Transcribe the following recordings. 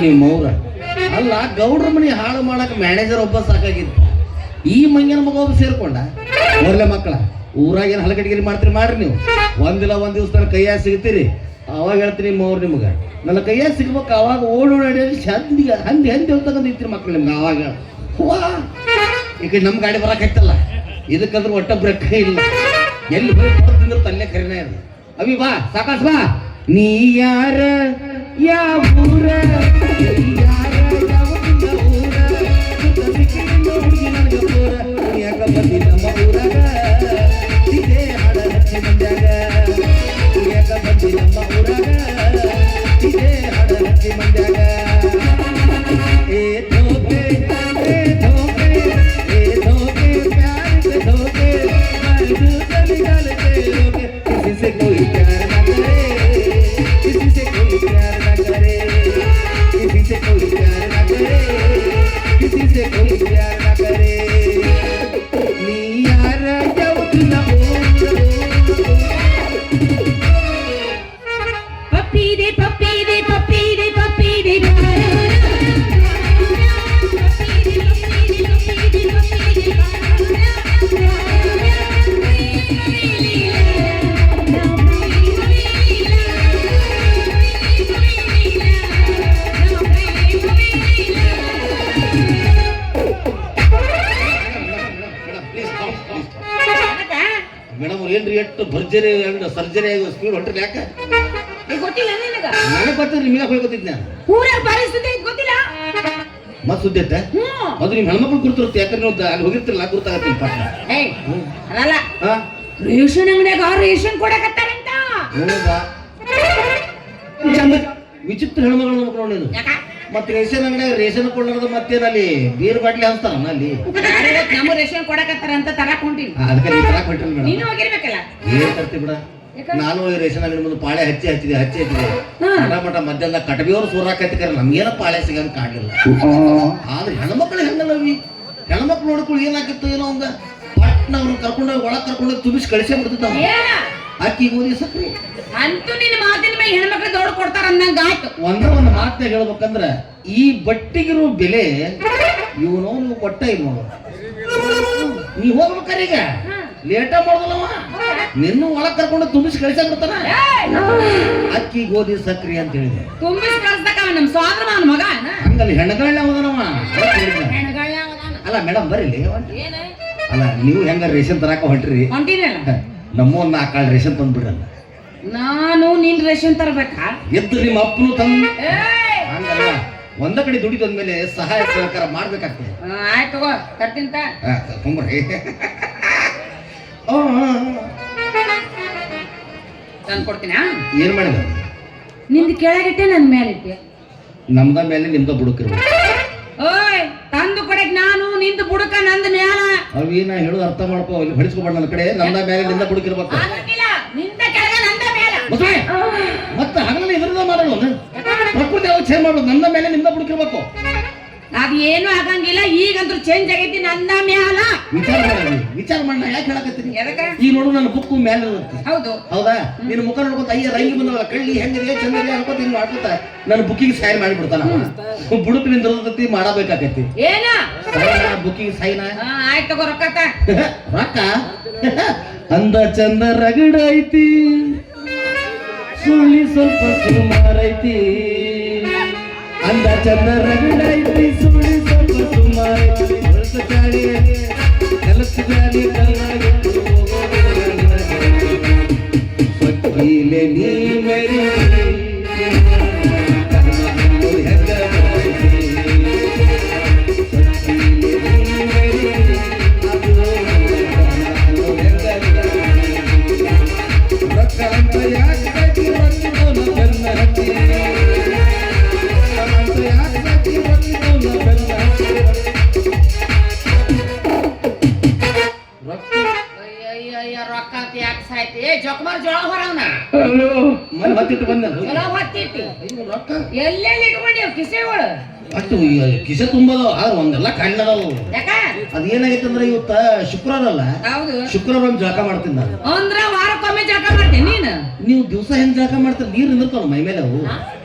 ನಿಮ್ಮ ಅವ್ರ ಅಲ್ಲ ಗೌಡ್ರ ಮನೆ ಹಾಳು ಮಾಡಕ್ ಮ್ಯಾನೇಜರ್ ಒಬ್ಬ ಸಾಕಾಗಿತ್ತು. ಈ ಮಂಗನ ಮಗ ಒಬ್ಬ ಸೇರ್ಕೊಂಡ. ಒಳ್ಳೆ ಮಕ್ಕಳ ಊರಾಗ ಏನು ಹಲಗಡಿಗಿರಿ ಮಾಡ್ತೀರಿ ಮಾಡ್ರಿ ನೀವು. ಒಂದಿಲ್ಲ ಒಂದ್ ದಿವಸ ನನ್ನ ಕೈಯಾಗ ಸಿಗ್ತೀರಿ. ಅವಾಗ ಹೇಳ್ತೀನಿ ನಿಮ್ಮ ಅವ್ರು ನಿಮ್ಗೆ ನನ್ನ ಕೈಯಾಗ ಸಿಗ್ಬೇಕು. ಅವಾಗ ಓಡೋಡಿ ಹಂದಿ ಹಂದಿ ಹಂದಿ ಹೋಗ್ತಕ್ಕಂತ ಇರ್ತೀರಿ ಮಕ್ಳು ನಿಮ್ಗೆ. ಅವಾಗ ಹೂವಾ ಈಗ ನಮ್ಮ ಗಾಡಿ ಬರಕೈತಲ್ಲ ಇದಕ್ಕಂದ್ರೆ ಒಟ್ಟ ಬ್ರೇಕ್ ಇಲ್ಲ. ಎಲ್ಲಿ ಹೋಗಿ ತಿಂದ್ರೆ ತಲ್ಲೇ ಕರಿನೇ ಇಲ್ಲ. ಅವಿ ಬಾ ಸಾಕಾಸ್ ಬಾ. ನೀ ಯಾರ ಯಾವ ಊರ ಬಂದಿ ನಮ್ಮ ಊರಾಗ ಇದೇ ಹಾಡ ಹಚ್ಚಿ ಮಂದ್ಯಾಗ ಯಾಕ ಬಂದಿ ನಮ್ಮ ಊರಾಗ ಇದೇ ಹಾಡ ಹಚ್ಚಿ ಮಂದ್ಯಾಗ ಏ ಧೋಕೆ ಏ ಧೋಕೆ ಏ ಧೋಕೆ प्यार के धोखे मर्द चली गलते रोके किसी से कोई प्यार ना करे किसी से कोई प्यार ना करे किसी से कोई प्यार ना करे किसी से कोई प्यार ना करे ಮೇಡಮ್ ಏನ್ರಿ ಎಷ್ಟು ಭರ್ಜರಿ ಸರ್ಜರಿ ಆಗಿ ಸ್ಪೀಡ್ ಹೊಂಟ್ರಿ ಯಾಕೆ ಗೊತ್ತಿಲ್ಲ ನನಗೆ ಗೊತ್ತಿಲ್ಲ. ನಿಮಗೆ ಹೋಗಿ ಗೊತ್ತಿದ್ದೆ ನಾನು ಊರಾಗ ಪರಿಸ್ಥಿತಿ ಗೊತ್ತಿಲ್ಲ ಮತ್ ಸುದ್ದಿ ಐತೆ ಅದು ನಿಮ್ ಹೆಣ್ಮಕ್ಳು ಗುರ್ತಿರುತ್ತೆ. ಯಾಕಂದ್ರೆ ನೀವು ಅಲ್ಲಿ ಹೋಗಿರ್ತಿರಲ್ಲ ಗುರ್ತಾಗತ್ತೀನಿ ಪಾಠ. ಅಲ್ಲ ರೇಷನ್ ಅಂಗಡಿಯಾಗ ರೇಷನ್ ಕೊಡಕತ್ತಾರಂತ. ಚಂದ ವಿಚಿತ್ರ ಹೆಣ್ಮಗಳು ಮಕ್ಕಳು ನೋಡಿ ನೀನು. ಮತ್ತೆ ರೇಷನ್ ಅಂಗಡಿಯಾಗ ರೇಷನ್ ಕೊಡೋದು ಮತ್ತೇನಲ್ಲಿ ಬೀರ್ ಬಾಟ್ಲಿ ಹಂಚ್ತಾರ ಅಲ್ಲಿ ನಮ್ಮ ರೇಷನ್ ಕೊಡಕತ್ತಾರ ಅಂತ ತರಾಕ್ ಹೊಂಟಿನಿ. ಅದಕ್ಕೆ ನೀವು ತರಾಕ್ ಹೊಂಟಿಲ್ಲ ಮೇಡಮ್. ನೀನು ಹೋಗಿರ್ಬೇಕಲ್ಲ. ಏನ್ ತರ್ತಿ ಬಿಡ. ನಾನು ರೇಷನ್ ಅಂಗಡಿ ಮುಂದೆ ಪಾಳೆ ಹಚ್ಚಿದೆ ಮಟ ಮಧ್ಯಾಹ್ನ ಕಟಬಿಯವ್ರು ಸೂರಾಕತ್ತಿಕಾರ ನಮ್ಗೇನ ಪಾಳೆ ಸಿಗಂಗ್ ಕಾಣಲಿಲ್ಲ. ಆದ್ರೆ ಹೆಣ್ಮಕ್ಳು ಹೆಂಗಲ್ಲವಿ ಹೆಣ್ಮಕ್ಳು ನೋಡ್ಕೊಳ್ಳಿ ಏನಾಗಿತ್ತು ಏನೋ ಒಂದ ಪಟ್ನ ಅವ್ರು ಕರ್ಕೊಂಡೋಗಿ ಒಳಗ್ ಕರ್ಕೊಂಡೋಗಿ ತುಂಬಿಸಿ ಕಳಿಸೇ ಬಿಡ್ತಿದ್ದ ಅಕ್ಕಿ ಗೋಧಿ ಸಕ್ರಿ ಅಂತೂ ನಿನ್ನ ಮಾತಿನ ಮೇಲೆ ಹೆಣ್ಮಕ್ಳು ದೊಡ್ಡ ಕೊಡ್ತಾರ ಅನ್ನಂಗ ಆಯ್ತು. ಒಂದು ಮಾತನ್ನ ಹೇಳ್ಬೇಕಂದ್ರ ಈ ಬಟ್ಟಿಗಿರೋ ಬೆಲೆ ಇವನು ನೀವು ಕೊಟ್ಟ ಇಲ್ಲ ನೋಡು. ನೀ ಹೋಗ್ಬೇಕಾರೆ ಈಗ ಲೇಟ ಮಾಡೋದಲ್ಲವ ನಿನ್ನೂ ಒಳಗ್ ಕರ್ಕೊಂಡು ತುಂಬಿಸಿ ಕಳಿಸಾಕ್ ಬಿಡ್ತಾನ. ಅಕ್ಕಿ ಗೋಧಿ ಸಕ್ರಿ ಅಂತ ಹೇಳಿದೆ ತುಂಬಿಸಿ ಕಳಿಸ್ದಕ್ಕ ನಮ್ ಸ್ವಾದ್ರ ನನ್ನ ಮಗ ಹಂಗಲ್ಲಿ ಹೆಣ್ಗಳನ್ನ ಹೋದನವ. ಅಲ್ಲ ಮೇಡಮ್ ಬರೀಲಿ ಅಲ್ಲ ನೀವು ಹೆಂಗ ರೇಷನ್ ತರಾಕ ಹೊಂಟ್ರಿ ನಮ್ಮನ್ನ ಆ ಕಾಳ ರೇಷನ್ ತಂದ್ಬಿಡ್ರಲ್ಲ. ನಾನು ನಿನ್ ರೇಷನ್ ತರಬೇಕಾ ಎದ್ದು ನಿಮ್ಮ ಅಪ್ಪನು ತಂದು ಹಂಗಲ್ಲ ಒಂದ ಕಡೆ ದುಡಿದಂದ್ಮೇಲೆ ಸಹಾಯ ಸಹಕಾರ ಮಾಡ್ಬೇಕಾಗ್ತದೆ. ಆಯ್ತು ತಗೋ ತರ್ತಿಂತ ಕುಂಬ್ರಿ ತಂದು ಕೊಡ್ತೀನಿ. ಏನ್ ಮಾಡಿದ ನಿಂದು ಕೆಳಗಿಟ್ಟೆ ನನ್ ಮೇಲಿಟ್ಟೆ. ನಮ್ದ ಮೇಲೆ ನಿಮ್ದ ಬುಡಕಿರ್ಬೇಕು. ಓಯ್ ತಂದು ಕೊಡಕ್ ನಾನು ನಿಂದು ಬುಡಕ ನಂದ ಮ್ಯಾಲ ಅವಿ ನಾ ಹೇಳೋದು ಅರ್ಥ ಮಾಡ್ಕೋ. ಹೊಡಿಸ್ಕೊಬೇಡ ನನ್ನ ಕಡೆ. ನಮ್ದ ಮೇಲೆ ನಿಂದ ಬುಡಕಿರ್ಬೇಕು. ನಿಂದ ಕೆಳಗ ನಂದ ಮ್ಯಾಲ ಮತ್ತೆ ಹಗಲಲ್ಲಿ ಇದ್ರದ ಮಾಡೋದು ಪ್ರಕೃತಿ ಯಾವ ಚೇಂಜ್ ಮಾಡೋದು. ನಂದ ಮೇಲೆ ನಿಮ್ದ ಬುಡಕಿರ್ಬೇಕು. ಅದ್ ಏನು ಆಗಂಗಿಲ್ಲ. ಈಗಂತೂ ಚೇಂಜ್ ಆಗೈತಿ ನಂದ ಮ್ಯಾಲ. ವಿಚಾರ ಮಾಡ ಯಾಕೆ ಹೇಳಕತ್ತೀನಿ ಈಗ ನೋಡು ನನ್ನ ಬುಕ್ಕು ಮೇಲೆ ಇರುತ್ತೆ. ಹೌದು ಹೌದಾ ನಿನ್ನ ಮುಖ ನೋಡ್ಕೊತ ಅಯ್ಯ ರಂಗಿ ಬಂದವಲ್ಲ ಕಳ್ಳಿ ಹೆಂಗಿದೆ ಚಂದಿದೆ ಅನ್ಕೋತ ಹಿಂಗ್ ಮಾಡ್ಕೊತ ನನ್ನ ಬುಕ್ಕಿಗೆ ಸೈನ್ ಮಾಡಿಬಿಡ್ತಾನ. ಬುಡುಕ್ ನಿಂದಿರತತಿ ಮಾಡಬೇಕಾಗತ್ತಿ ಏನ ಬುಕ್ಕಿಗೆ ಸೈನ್. ಆಯ್ತು ತಗೋ ರೊಕ್ಕ ರೊಕ್ಕ ಅಂದ ಚಂದ ರಗಡ ಐತಿ ಸುಳ್ಳಿ ಸ್ವಲ್ಪ ಸುಮಾರೈತಿ. ಅಂದ ಚಂದ ರಗಡ ಐತಿ ಸುಳ್ಳಿ ಸ್ವಲ್ಪ ಸುಮಾರೈತಿ. ವರ್ಷ ಚಾಡಿ ಕೆಲಸ ಚಾಡಿ ಸ್ವಚ್ಛೀಲೆ ನೀ ಮೇರಿ ಕಿಸೆ ತುಂಬದ ಒಂದೆಲ್ಲ ಕಣ್ಣದವು. ಅದೇನಾಗೈತಂದ್ರೆ ಇವತ್ತ ಶುಕ್ರವಾರ ಅಲ್ಲ ಶುಕ್ರವಾರ ಒಂದು ಜಳಕ ಮಾಡ್ತೀನಿ ನಾನು. ಅಂದ್ರ ವಾರಕ್ಕೊಮ್ಮೆ ಜಳಕ ಮಾಡ್ತೀನಿ ನೀನು. ನೀವು ದಿವಸ ಹೆಂಗ್ ಜಳಕ ಮಾಡ್ತೀರಿ? ನೀರು ನಿಂದಿರ್ತಾವ ಮೈ ಮೇಲೆ ಅವು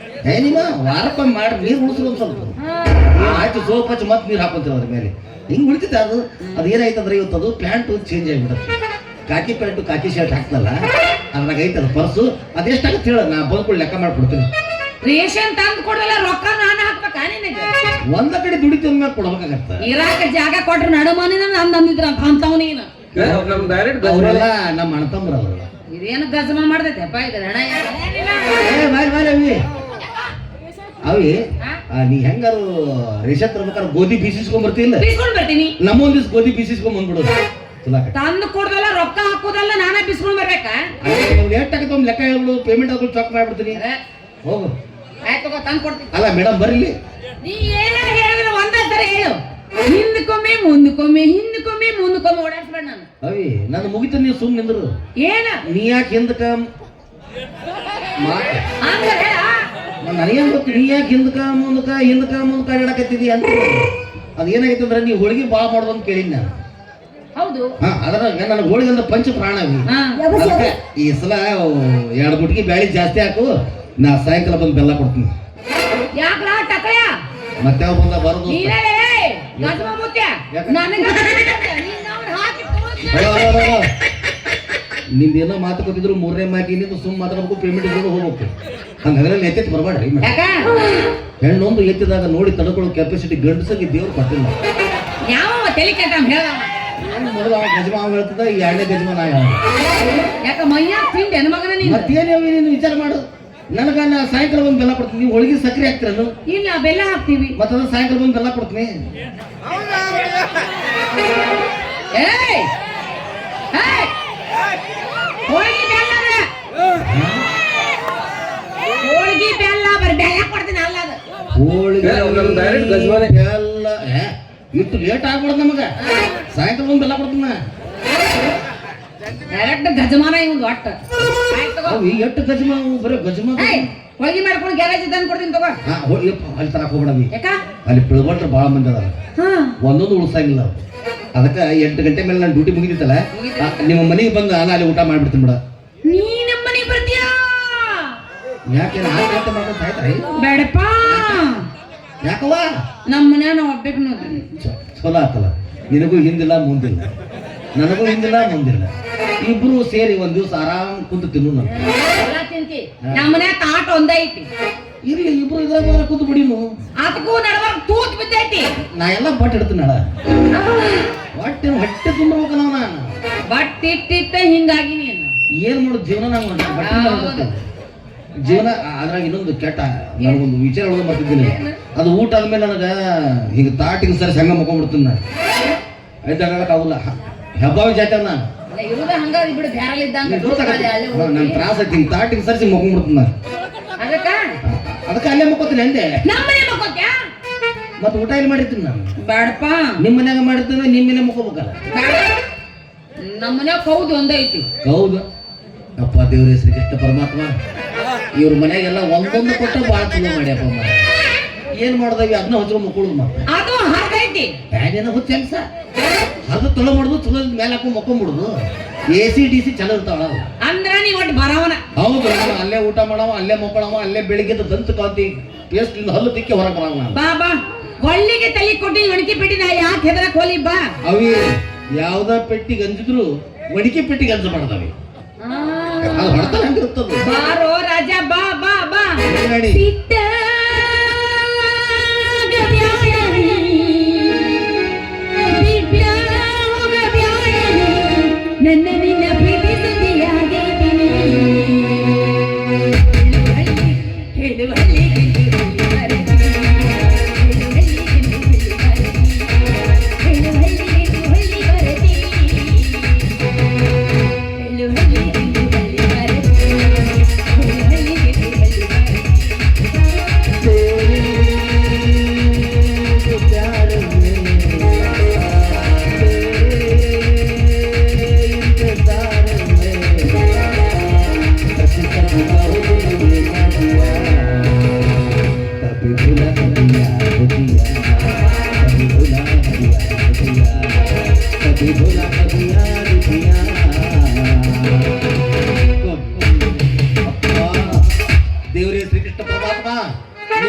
ನಿಮ್ಮ ವಾರಕ್ಕೊಮ್ಮೆ ಮಾಡಿ ನೀರು ಉಳಿಸ್ರು ಒಂದು ಸ್ವಲ್ಪ ಆಯ್ತು ಸೋಪ್ ಹಚ್ಚಿ ಮತ್ತೆ ನೀರು ಹಾಕೊಂತೀವಿ ಅದ್ರ ಮೇಲೆ ಹಿಂಗೆ ಉಳಿತೈತೆ ಅದು ಏನಾಯ್ತಂದ್ರೆ ಇವತ್ತು ಅದು ಪ್ಯಾಂಟು ಚೇಂಜ್ ಆಗಿಬಿಡುತ್ತೆ ಕಾಕಿ ಪ್ಯಾಂಟು ಕಾಕಿ ಶರ್ಟ್ ಹಾಕ್ತಲ್ಲ ಅದ್ರಾಗ ಐತದ ಪರ್ಸು ಅದೆಷ್ಟಾಗುತ್ತೆ ಹೇಳ ನಾ ಬಂದ್ಕೊಂಡು ಲೆಕ್ಕ ಮಾಡ್ಕೊಡ್ತೀನಿ ರೇಷನ್ ತಂದು ಕೊಡಲ್ಲ ರೊಕ್ಕ ನಾನು ಹಾಕ್ಬೇಕಾ ನಿನಗೆ ಒಂದ ಕಡೆ ದುಡಿತ ಮೇಲೆ ಕೊಡ್ಬೇಕಾಗತ್ತ ಇರಾಕ ಜಾಗ ಕೊಟ್ರೆ ನಡುಮನಿನ ನಂದು ಅಂದಿದ್ರ ಅಂತವನೇನು ಅವರೆಲ್ಲ ನಮ್ಮ ಅಣ್ಣತಂಬ್ರ ಅವರು ಇದೇನು ಗಜಮ ಮಾಡ್ದೈತೆಪ್ಪ ಇದು ಹಣ ಅವಿ ನೀ ಹೆಂಗಾರು ರೇಷನ್ ತರ್ಬೇಕಾದ್ರೆ ಗೋಧಿ ಬೀಸಿಸ್ಕೊಂಡ್ ಬರ್ತಿಲ್ಲ ಬಿಸ್ಕೊಂಡ್ ಬರ್ತೀನಿ ನಮ್ಮೊಂದ್ ದಿವ್ಸ ಗೋಧಿ ಬೀಸಿಸ್ಕೊಂಡ್ ಬಂದ್ಬಿಡೋದು ತಂದು ಕೊಡ್ದಲ್ಲ ರೊಕ್ಕ ಹಾಕೋದಲ್ಲ ನಾನೇ ಬಿಸ್ಕೊಂಡ್ ಬರ್ಬೇಕಾ ಎಷ್ಟಾಗತ್ತೆ ಒಂದು ಲೆಕ್ಕ ಹೇಳ್ಬಿಡು ಪೇಮೆಂಟ್ ಆದ್ರೂ ಚೆಕ್ ಮಾಡ್ಬಿಡ್ತೀನಿ ಹೋಗು ಆಯ್ತು ತಂದು ಕೊಡ್ತೀನಿ ಅಲ್ಲ ಮೇಡಮ್ ಬರ್ಲಿ ನೀ ಏನ ಹೇಳಿದ್ರೆ ಒಂದೇ ತರ ಹೇಳು ಹಿಂದಕ್ಕೊಮ್ಮೆ ಮುಂದಕ್ಕೊಮ್ಮೆ ಓಡಾಡ್ಸ್ಬೇಡ ನಾನು ಅವಿ ನಾನು ಮುಗಿತ ನೀವು ಸುಮ್ಮನೆ ನಿಂದ್ರು ಏನ ನೀ ಯಾಕೆ ಹಿಂದಕ ಹಂಗ ಹೇಳ ನನಗೇನ್ ಗೊತ್ತು ನೀ ಯಾಕೆ ಹಿಂದಕ ಅಡ್ಯಾಡಕತ್ತಿದಿ ಅಂತ ಅದೇನಾಗೈತೆ ಅಂದ್ರೆ ನೀವು ಹೋಳಿಗೆ ಭಾಳ ಮಾಡೋದು ಅಂತ ಕೇಳಿನಿ ನಾನು ಹೌದು ಅದ್ರ ನನಗೆ ಹೋಳಿಗೆ ಅಂದ್ರೆ ಪಂಚ ಪ್ರಾಣ ಅವಿ ಈ ಸಲ 2 ಗುಟ್ಗಿ ಬ್ಯಾಳಿ ಜಾಸ್ತಿ ಹಾಕು ನಾ ಸಾಯಂಕಾಲ ಬಂದು ಬೆಲ್ಲ ಕೊಡ್ತೀನಿ ಯಾಕಲ ಟಕಯ ಮತ್ತೆ ಯಾವ ಬಂದ ಬರೋದು ನಿಮ್ದೇನೋ ಮಾತುಕೊತಿದ್ರು 3ನೇ ಮಾತಿನಿಂದ ಸುಮ್ಮ ಮಾತಾಡ್ಬೇಕು ಪೇಮೆಂಟ್ ಇದ್ರು ಹೋಗ್ಬೇಕು ಹಂಗಾದ್ರೆ ಎತ್ತೆತ್ತು ಬರಬೇಡ್ರಿ ಹೆಣ್ಣೊಂದು ಎತ್ತಿದಾಗ ನೋಡಿ ತಡ್ಕೊಳ್ಳೋ ಕೆಪಾಸಿಟಿ ಗಂಡಸಿಗೆ ದೇವ್ರು ಕೊಟ್ಟಿಲ್ಲ ಯಾವ ತಲೆ ಕೆಟ್ಟ ಮೊದಲು ಅವ ಗಜಮ ಹೇಳ್ತದ ಈ 2ನೇ ಗಜಮ ನಾ ಯಾಕ ಮೈಯ ತಿಂಡಿ ಹೆಣ್ಮಗನ ನೀನು ವಿಚಾರ ಮಾಡು ನನಗ ನಾ ಸಾಯಂಕಾಲ ಬಂದು ಬೆಲ್ಲ ಕೊಡ್ತೀನಿ ನೀವು ಹೋಳಿಗೆ ಸಕ್ಕರೆ ಹಾಕ್ತಿರನು ಇಲ್ಲ ಬೆಲ್ಲ ಹಾಕ್ತೀವಿ ಮತ್ತದ ಸಾಯಂಕಾಲ ಬಂದು ಬೆಲ್ಲ ಕೊಡ್ತೀನಿ ಹೋಳಿಗೆ ಬೆಲ್ಲ ಬರೀ ಬೆಲ್ಲ ಕೊಡ್ತೀನಿ ಅಲ್ಲ ಅದು ಹೋಳಿಗೆ ಎಲ್ಲ ಇಟ್ಟು ಲೇಟ್ ಆಗ್ಬಿಡ್ದು ನಮಗ ಸಾಯಂಕಾಲ ಬಂದು ಬೆಲ್ಲ ಕೊಡ್ತೀನಿ ಡೈರೆಕ್ಟ್ ಗಜಮಾನ ಇವ್ದು ಒಟ್ಟ ಎಷ್ಟು ಗಜಮ ಬರೀ ಗಜಮ ಹೋಳಿಗೆ ಮಾಡ್ಕೊಂಡು ಗ್ಯಾರೇಜ್ ತಂದು ಕೊಡ್ತೀನಿ ತಗೋ ಅಲ್ಲಿ ತರಕ್ ಹೋಗ್ಬಿಡವಿ ಯಾಕ ಅಲ್ಲಿ ಪಿಳ್ಬಟ್ರು ಭಾಳ ಮಂದಿ ಅದಾರ ಒಂದೊಂದು ಉಳಿಸಂಗಿಲ್ಲ ಅದಕ್ಕೆ 8 ಗಂಟೆ ಮೇಲೆ ನಾನು ಡ್ಯೂಟಿ ಮುಗಿದಿತ್ತಲ್ಲ ನಿಮ್ಮ ಮನೆಗೆ ಬಂದು ನಾನು ಅಲ್ಲಿ ಊಟ ಮಾಡ್ಬಿಡ್ತೀನಿ ಬಿಡ ನೀ ನಮ್ಮ ಮನೆಗೆ ಬರ್ತೀಯಾ ಯಾಕೆ ಆಯ್ತು ಮಾಡ್ಕೊಂಡು ಸಾಯ್ತಾರೆ ಬೇಡಪ್ಪ ಯಾಕವ್ವ ನಮ್ಮ ಮನೆ ನಾವು ಒಬ್ಬೇಕು ನೋಡ್ರಿ ಚಲೋ ಆತಲ್ಲ ನಿನಗೂ ಹಿಂದಿಲ್ಲ ಮುಂದಿಲ್ಲ ನನಗೂ ಹಿಂದಿಲ್ಲ ಮುಂದಿಲ್ಲ ಇಬ್ರು ಸೇರಿ ಒಂದ್ ದಿವಸ ಆರಾಮ್ ಕುಂತು ತಿನ್ನು ತಿಂತಿ ನಮ್ಮ ಮನೆ ತಾಟ ಒಂದೇ ಐತಿ ಇರ್ಲಿ ಇಬ್ರು ಇದ್ರಾಗ ಕುಂತು ಬಿಡಿನು ಅದಕ್ಕೂ ನಡವಾಗ ತೂತ್ ಬಿದ್ದೈತಿ ನಾ ಎಲ್ಲ ಬಟ್ ಇಡ್ತೀನಿ ನಡ ಹೊಟ್ಟೆ ತುಂಬ್ಬೇಕು ನಾನು ಬಟ್ ಇಟ್ಟಿತ್ತ ಹಿಂಗಾಗಿ ನೀನು ಏನ್ ಮಾಡೋದು ಜೀವನ ನಂಗೆ ಜೀವನ ಅದ್ರಾಗ ಇನ್ನೊಂದು ಕೆಟ್ಟ ನನಗೊಂದು ವಿಚಾರ ಒಳಗೆ ಬರ್ತಿದ್ದೀನಿ ಅದು ಊಟ ಆದ್ಮೇಲೆ ನನಗೆ ಹಿಂಗೆ ತಾಟಿಗೆ ಸರಿ ಹಂಗ ಮಕ್ಕೊಂಡ್ಬಿಡ್ತೀನಿ ನಾನು ಆಯ್ತಾಗಲ್ಲ ಹೆಬ್ಬಾವಿ ಜಾತಿ ನಾನು ನನ್ ತ್ರಾಸ ಐತಿ ಹಿಂಗೆ ತಾಟಿಗೆ ಸರಿಸಿ ಮಕ್ಕೊಂಡ್ಬಿಡ್ತೀನಿ ನಾನು ಅದಕ್ಕೆ ಅಲ್ಲೇ ಮಕ್ಕೋತೀನಿ ಅಂದೆ ಮತ್ತೆ ಊಟ ಇಲ್ಲಿ ಮಾಡಿರ್ತೀನಿ ನಾನು ಬೇಡಪ್ಪ ನಿಮ್ಮ ಮನ್ಯಾಗ ಮಾಡಿರ್ತೀನಿ ನಿಮ್ಮ ಮನೆ ಮಕ್ಕೋಬೇಕಲ್ಲ ನಮ್ಮ ಮನ್ಯಾಗ ಹೌದು ಒಂದೇ ಐತಿ ಹೌದು ಅಪ್ಪ ದೇವ್ರ ಹೆಸರು ಕೃಷ್ಣ ಪರಮಾತ್ಮ ಇವ್ರ ಮನೆಗೆಲ್ಲ ಒಂದೊಂದು ಕೊಟ್ಟ ಭಾಳ ಚಲೋ ಮಾಡ್ಯಪ್ಪ ಏನ್ ಮಾಡ್ದವಿ ಅದನ್ನ ಹೊಚ್ಕೊಂಡು ಮಕ್ಕಳು ಮತ್ತೆ ಅದು ಹಾಗೈತಿ ಬ್ಯಾನೇನ ಹುಚ್ಚ ಕೆಲಸ ಅದು ತೊಳೆ ಮಾಡುದು ಚಲೋ ಮೇಲೆ ಹಾಕೊಂಡು ಮಕ್ಕೊಂಡ್ಬಿಡುದು AC/DC ಚಲೋ ಇರ್ತಾವ ಅಂದ್ರ ನೀ ಒಟ್ಟು ಬರವನ ಹೌದು ಅಲ್ಲೇ ಊಟ ಮಾಡವ ಅಲ್ಲೇ ಮಕ್ಕಳವ ಅಲ್ಲೇ ಬೆಳಿಗ್ಗೆ ದಂತ ಕಾಂತಿ ಪೇಸ್ಟ್ ಹಲ್ಲು ತಿಕ್ಕಿ ಹೊರಗೆ ಬರವ ನಾನು ಬಾ ಒಳ್ಳಿಗೆ ತಲೆ ಕೊಟ್ಟಿ ಒಣಕಿ ಪೆಟ್ಟಿ ನಾ ಯಾಕೆ ಹೆದರಕ್ ಹೋಲಿ ಬಾ ಅವಿ ಯಾವ್ದ ಪೆಟ್ಟಿಗೆ ಅಂಜಿದ್ರು ಒಣಕಿ ಪೆಟ್ಟಿಗೆ ಅಂಜಬಾರ್ದವಿ ಅದು ಹೊಡ್ತಾರ ಹಂಗಿರ್ತದ ಬಾರೋ ರಾಜ ಬಾ ಬಾ ಬಾ ನನ್ನ ನಿನ್ನ ಪ್ರೀತಿ ಸುದ್ದಿಯಾಗೈತೀನಿ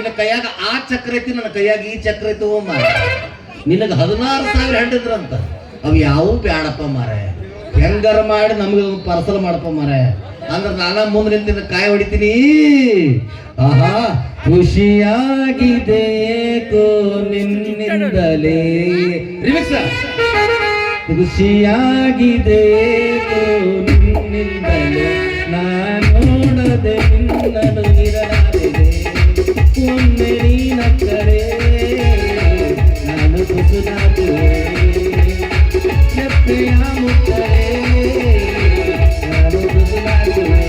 ನಿನ್ನ ಕೈಯಾಗ ಆ ಚಕ್ರ ಐತಿ, ನನ್ನ ಕೈಯಾಗ ಈ ಚಕ್ರ ಐತಿ ಮಾರ. ನಿನಗ 16,000 ಹೆಂಡಿದ್ರಂತ, ಅವ್ ಯಾವ ಬ್ಯಾಡಪ್ಪ ಮಾರೆ. ಹೆಂಗಾರ ಮಾಡಿ ನಮ್ಗೆ ಪಾರ್ಸಲ್ ಮಾಡಪ್ಪ ಮಾರೆ. ಅಂದ್ರೆ ನಾನ ಮುಂದೆ ನಿಂತಿನ ಕಾಯಿ ಹೊಡಿತೀನಿ. ಆಹಾ ಖುಷಿಯಾಗಿದೆ ನಿನ್ನಿಂದಲೇ. ರಿಮಿಕ್ಸ್. ಖುಷಿಯಾಗಿದೆ ನಿನ್ನಿಂದಲೇ, ನೋಡದೆ ನಿನ್ನನು ಇರಲಾರೆ. ಒಮ್ಮೆ ನೀನ ಕರೆ ನಾನು ಕುಸುನಾಗುವೆ, ಎಪ್ಪೆಯ ಮುಟ್ಟರೆ ನಾನು ಕುಸುನಾಗುವೆ.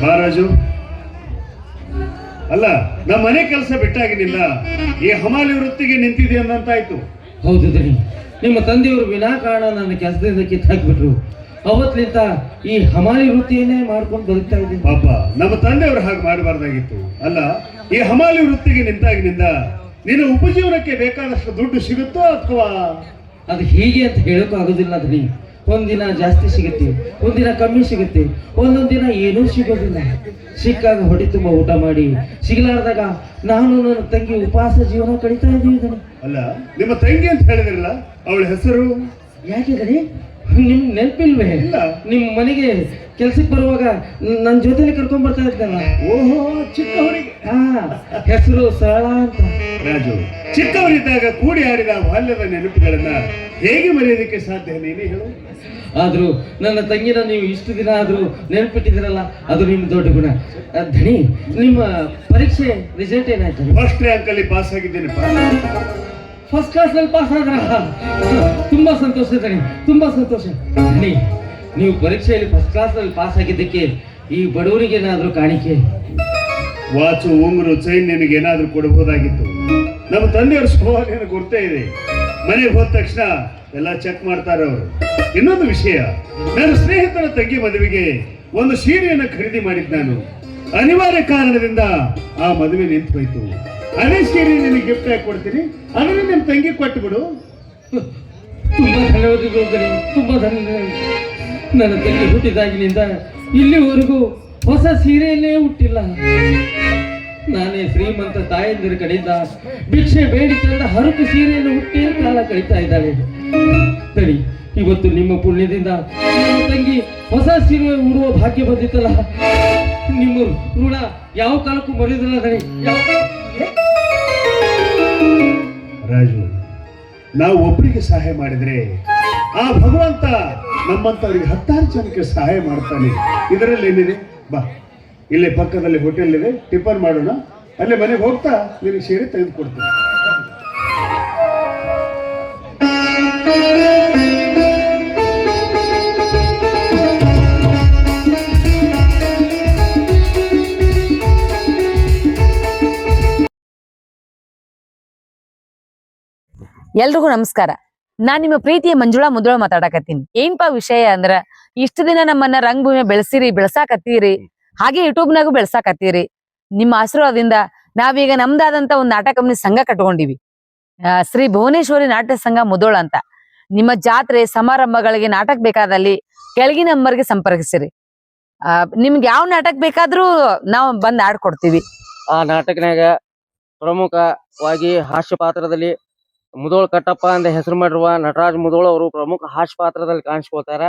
ಮಹಾರಾಜು, ಅಲ್ಲ ನಮ್ಮ ಮನೆ ಕೆಲಸ ಬಿಟ್ಟಾಗಿನಿಲ್ಲ ಈ ಹಮಾಲಿ ವೃತ್ತಿಗೆ ನಿಂತಿದೆ ಅಂದಂತಾಯ್ತು. ಹೌದು ದಣಿ, ನಿಮ್ಮ ತಂದೆಯವರು ವಿನಾಕಾರಣ ನನ್ನ ಕೆಲಸದಿಂದ ಕಿತ್ತಾಕ್ಬಿಟ್ರು. ಅವತ್ಲಿಂತ ಈ ಹಮಾಲಿ ವೃತ್ತಿಯನ್ನೇ ಮಾಡ್ಕೊಂಡು ಬದುಕ್ತಾ ಇದ್ದೀನಿ. ಪಾಪ ನಮ್ಮ ತಂದೆಯವರು ಹಾಗೆ ಮಾಡಬಾರ್ದಾಗಿತ್ತು. ಅಲ್ಲ ಈ ಹಮಾಲಿ ವೃತ್ತಿಗೆ ನಿಂತಾಗಿನಿಂದ ನಿನ್ನ ಉಪಜೀವನಕ್ಕೆ ಬೇಕಾದಷ್ಟು ದುಡ್ಡು ಸಿಗುತ್ತೋ ಅಥವಾ? ಅದು ಹೀಗೆ ಅಂತ ಹೇಳೋಕೆ ಆಗೋದಿಲ್ಲ ದಣಿ. ಒಂದಿನ ಜಾಸ್ತಿ ಸಿಗುತ್ತೆ, ಒಂದಿನ ಕಮ್ಮಿ ಸಿಗುತ್ತೆ, ಒಂದೊಂದು ದಿನ ಏನೂ ಸಿಗೋದಿಲ್ಲ. ಸಿಕ್ಕಾಗ ಹೊಟ್ಟೆ ತುಂಬ ಊಟ ಮಾಡಿ, ಸಿಗಲಾರ್ದಾಗ ನಾನು ನನ್ನ ತಂಗಿ ಉಪವಾಸ ಜೀವನ ಕಳೀತಾ ಇದ್ದೀವಿ ದಣಿ. ಅಲ್ಲ ನಿಮ್ಮ ತಂಗಿ ಅಂತ ಹೇಳಿದ್ರಲ್ಲ, ಅವಳ ಹೆಸರು ಯಾಕೆ ದಣಿ? ನಿಮ್ ನೆನಪಿಲ್ವೇ? ಇಲ್ಲ. ನಿಮ್ಮ ಮನೆಗೆ ಕೆಲ್ಸಕ್ಕೆ ಬರುವಾಗ ನನ್ನ ಜೊತೆಲಿ ಕರ್ಕೊಂಡ್ ಬರ್ತಾ ಇದ್ದಲ್ಲ. ಓಹೋ, ಚಿಕ್ಕವರಿಗೆ. ಹೆಸರು ಸರಳ ಅಂತ. ರಾಜು, ಚಿಕ್ಕವರಿದ್ದಾಗ ಕೂಡಿ ಆಡಿದ ಬಾಲ್ಯದ ನೆನಪುಗಳನ್ನ ಹೇಗೆ ಮರೆಯೋದಕ್ಕೆ ಸಾಧ್ಯ, ನೀನೇ ಹೇಳು. ಆದ್ರೂ ನನ್ನ ತಂಗಿನ ನೀವು ಇಷ್ಟು ದಿನ ಆದ್ರೂ ನೆನಪಿಟ್ಟಿದ್ದೀರಲ್ಲ, ಅದು ನಿಮ್ಮ ದೊಡ್ಡ ಗುಣ. ಧಣಿ, ನಿಮ್ಮ ಪರೀಕ್ಷೆ ರಿಸಲ್ಟ್ ಏನಾಯ್ತು? ಫಸ್ಟ್ ರ್ಯಾಂಕ್ ಅಲ್ಲಿ ಪಾಸ್ ಆಗಿದ್ದೇನಪ್ಪ. ಫಸ್ಟ್ ಕ್ಲಾಸ್ ಅಲ್ಲಿ ಪಾಸ್ ಆದ್ರ? ತುಂಬಾ ಸಂತೋಷ ಧಣಿ, ತುಂಬಾ ಸಂತೋಷ. ಧಣಿ, ನೀವು ಪರೀಕ್ಷೆಯಲ್ಲಿ ಫಸ್ಟ್ ಕ್ಲಾಸ್ ಅಲ್ಲಿ ಪಾಸ್ ಆಗಿದ್ದಕ್ಕೆ ಈ ಬಡವರಿಗೆ ಏನಾದ್ರೂ ಕಾಣಿಕೆ? ವಾಚು, ಉಂಗುರು, ಚೈನ್ ನಿನಗೆ ಏನಾದ್ರೂ ಕೊಡಬಹುದಾಗಿತ್ತು. ನಮ್ಮ ತಂದೆಯವ್ರ ಸ್ವಭಾವ ನಿನಗೆ ಗೊತ್ತೇ ಇದೆ. ಮನೆಗೆ ಹೋದ ತಕ್ಷಣ ಎಲ್ಲ ಚೆಕ್ ಮಾಡ್ತಾರೆ ಅವರು. ಇನ್ನೊಂದು ವಿಷಯ, ನನ್ನ ಸ್ನೇಹಿತರ ತಂಗಿ ಮದುವೆಗೆ ಒಂದು ಸೀರೆಯನ್ನು ಖರೀದಿ ಮಾಡಿದ್ ನಾನು. ಅನಿವಾರ್ಯ ಕಾರಣದಿಂದ ಆ ಮದುವೆ ನಿಂತು ಹೋಯ್ತು. ಅದೇ ಸೀರೆ ನಿನಗೆ ಗಿಫ್ಟ್ ಆಗಿ ಕೊಡ್ತೀನಿ, ಅದನ್ನು ನಿಮ್ಮ ತಂಗಿ ಕೊಟ್ಟು ಬಿಡು. ತುಂಬಾ ಧನ್ಯವಾದಗಳು ಧಣಿ, ತುಂಬಾ ಧನ್ಯವಾದಗಳು. ನನ್ನ ತಂಗಿ ಹುಟ್ಟಿದಾಗಿನಿಂದ ಇಲ್ಲಿವರೆಗೂ ಹೊಸ ಸೀರೆಯಲ್ಲೇ ಹುಟ್ಟಿಲ್ಲ. ನಾನೇ ಶ್ರೀಮಂತ ತಾಯಂದಿರ ಕಡೆಯಿಂದ ಭಿಕ್ಷೆ ಬೇಡಿ ತಂದ ಹರಕು ಸೀರೆಯನ್ನು ಹುಟ್ಟಿ ಕಾಲ ಕಳೀತಾ ಇದ್ದಾಳೆ. ಸರಿ, ಇವತ್ತು ನಿಮ್ಮ ಪುಣ್ಯದಿಂದ ನನ್ನ ತಂಗಿ ಹೊಸ ಸೀರೆ ಉಡುವ ಭಾಗ್ಯ ಬಂದಿತ್ತಲ್ಲ. ನಿಮ್ಮ ಋಣ ಯಾವ ಕಾಲಕ್ಕೂ ಮರೆಯೋದಿಲ್ಲ ದಣಿ, ಯಾವ ಕಾಲಕ್ಕೂ. ರಾಜು, ನಾವು ಒಬ್ಬರಿಗೆ ಸಹಾಯ ಮಾಡಿದ್ರೆ ಆ ಭಗವಂತ ನಮ್ಮಂತವರಿಗೆ 10 ಜನಕ್ಕೆ ಸಹಾಯ ಮಾಡ್ತಾನೆ. ಇದರಲ್ಲಿ ಏನಿದೆ? ಬಾ, ಇಲ್ಲೇ ಪಕ್ಕದಲ್ಲಿ ಹೋಟೆಲ್ ಇದೆ, ಟಿಫನ್ ಮಾಡೋಣ. ಅಲ್ಲೇ ಮನೆಗೆ ಹೋಗ್ತಾ ನಿನಗೆ ಸೀರೆ ತೆಗೆದುಕೊಡ್ತೀನಿ. ಎಲ್ರಿಗೂ ನಮಸ್ಕಾರ. ನಾನ್ ನಿಮ್ಮ ಪ್ರೀತಿಯ ಮಂಜುಳಾ ಮುದುಳ ಮಾತಾಡಕತ್ತೀನಿ. ಏನ್ಪಾ ವಿಷಯ ಅಂದ್ರ, ಇಷ್ಟು ದಿನ ನಮ್ಮನ್ನ ರಂಗಭೂಮಿ ಬೆಳೆಸಿರಿ, ಬೆಳ್ಸಾಕತ್ತೀರಿ, ಹಾಗೆ ಯೂಟ್ಯೂಬ್ನಾಗೂ ಬೆಳ್ಸಾಕತ್ತೀರಿ. ನಿಮ್ಮ ಆಶೀರ್ವಾದದಿಂದ ನಾವೀಗ ನಮ್ದಾದಂತ ಒಂದು ನಾಟಕ ಕಂಪನಿ ಸಂಘ ಕಟ್ಕೊಂಡಿವಿ, ಶ್ರೀ ಭುವನೇಶ್ವರಿ ನಾಟ್ಯ ಸಂಘ ಮುದೋಳ ಅಂತ. ನಿಮ್ಮ ಜಾತ್ರೆ ಸಮಾರಂಭಗಳಿಗೆ ನಾಟಕ ಬೇಕಾದಲ್ಲಿ ಕೆಳಗಿನ ನಂಬರ್ಗೆ ಸಂಪರ್ಕಿಸಿರಿ. ನಿಮ್ಗೆ ಯಾವ ನಾಟಕ ಬೇಕಾದ್ರೂ ನಾವು ಬಂದ್ ಆಡ್ಕೊಡ್ತೀವಿ. ಆ ನಾಟಕನಾಗ ಪ್ರಮುಖವಾಗಿ ಹಾಸ್ಯ ಪಾತ್ರದಲ್ಲಿ ಮುದೋಳ್ ಕಟ್ಟಪ್ಪ ಅಂತ ಹೆಸರು ಮಾಡಿರುವ ನಟರಾಜ್ ಮುದೋಳ್ ಅವರು ಪ್ರಮುಖ ಹಾಸ್ಯ ಪಾತ್ರದಲ್ಲಿ ಕಾಣಿಸ್ಕೊಳ್ತಾರ.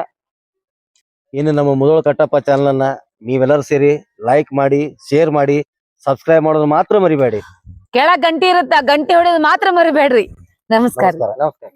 ಇನ್ನು ನಮ್ಮ ಮುದೋಳ್ ಕಟ್ಟಪ್ಪ ಚಾನಲ್ ಅನ್ನ ನೀವೆಲ್ಲರೂ ಸೇರಿ ಲೈಕ್ ಮಾಡಿ, ಶೇರ್ ಮಾಡಿ, ಸಬ್ಸ್ಕ್ರೈಬ್ ಮಾಡೋದು ಮಾತ್ರ ಮರಿಬೇಡಿ. ಕೆಳಗ್ ಗಂಟೆ ಇರುತ್ತ, ಗಂಟೆ ಹೊಡೆಯೋದು ಮಾತ್ರ ಮರಿಬೇಡ್ರಿ. ನಮಸ್ಕಾರ. ನಮಸ್ಕಾರ.